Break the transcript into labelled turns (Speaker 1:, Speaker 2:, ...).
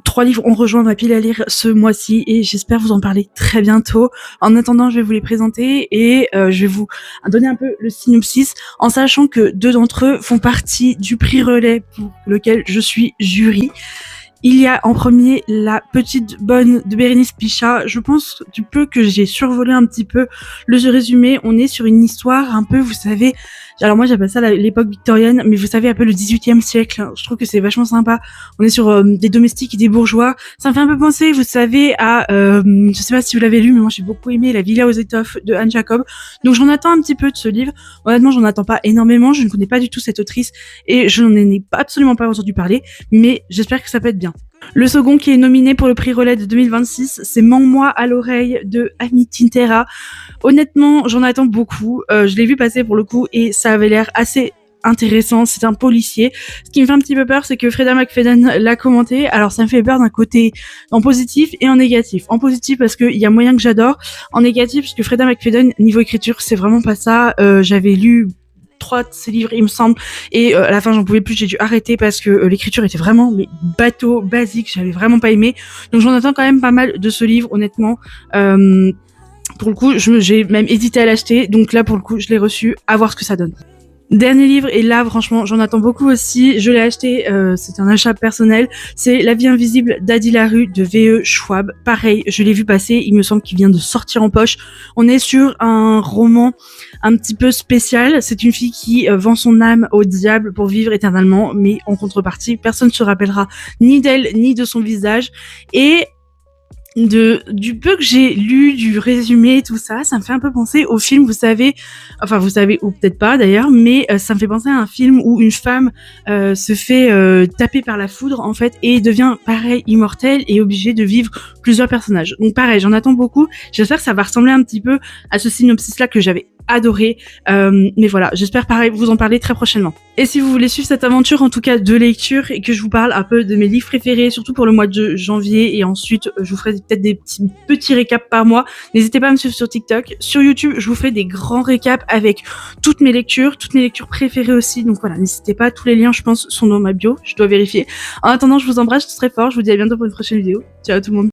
Speaker 1: 3 livres ont rejoint ma pile à lire ce mois-ci et j'espère vous en parler très bientôt. En attendant, je vais vous les présenter et je vais vous donner un peu le synopsis en sachant que 2 d'entre eux font partie du prix Relais pour lequel je suis jury. Il y a en premier La Petite Bonne de Bérénice Pichat. Je pense du peu que j'ai survolé un petit peu le résumé. On est sur une histoire un peu, vous savez, alors moi j'appelle ça l'époque victorienne, mais vous savez un peu le 18e siècle. Je trouve que c'est vachement sympa. On est sur des domestiques et des bourgeois. Ça me fait un peu penser, vous savez, à, je sais pas si vous l'avez lu, mais moi j'ai beaucoup aimé La Villa aux étoffes de Anne Jacob. Donc j'en attends un petit peu de ce livre. Honnêtement, j'en attends pas énormément. Je ne connais pas du tout cette autrice et je n'en ai absolument pas entendu parler, mais j'espère que ça peut être bien. Le second qui est nominé pour le prix Relais de 2026, c'est Mens-moi à l'oreille de Amy Tintera. Honnêtement, j'en attends beaucoup. Je l'ai vu passer pour le coup et ça avait l'air assez intéressant. C'est un policier. Ce qui me fait un petit peu peur, c'est que Freda McFadden l'a commenté. Alors ça me fait peur d'un côté en positif et en négatif. En positif parce qu'il y a moyen que j'adore. En négatif parce que Freda McFadden, niveau écriture, c'est vraiment pas ça. J'avais lu 3 de ses livres, il me semble, et à la fin j'en pouvais plus, j'ai dû arrêter parce que l'écriture était vraiment bateau, basique, j'avais vraiment pas aimé. Donc j'en attends quand même pas mal de ce livre, honnêtement. Pour le coup, j'ai même hésité à l'acheter, donc là pour le coup je l'ai reçu, à voir ce que ça donne. Dernier livre, et là franchement j'en attends beaucoup aussi, je l'ai acheté, c'est un achat personnel, c'est La vie invisible d'Adi Larue de V.E. Schwab. Pareil, je l'ai vu passer, il me semble qu'il vient de sortir en poche. On est sur un roman un petit peu spécial, c'est une fille qui vend son âme au diable pour vivre éternellement, mais en contrepartie, personne ne se rappellera ni d'elle ni de son visage, et du peu que j'ai lu, du résumé, tout ça, ça me fait un peu penser au film, vous savez, ou peut-être pas d'ailleurs, mais ça me fait penser à un film où une femme se fait taper par la foudre en fait et devient pareil immortelle et obligée de vivre plusieurs personnages. Donc pareil, j'en attends beaucoup. J'espère que ça va ressembler un petit peu à ce synopsis-là que j'avais adoré. Mais voilà, j'espère pareil vous en parler très prochainement. Et si vous voulez suivre cette aventure, en tout cas de lecture, et que je vous parle un peu de mes livres préférés, surtout pour le mois de janvier, et ensuite je vous ferai peut-être des petits récaps par mois, n'hésitez pas à me suivre sur TikTok. Sur YouTube, je vous fais des grands récaps avec toutes mes lectures préférées aussi. Donc voilà, n'hésitez pas, tous les liens je pense sont dans ma bio, je dois vérifier. En attendant, je vous embrasse très fort, je vous dis à bientôt pour une prochaine vidéo. Ciao tout le monde.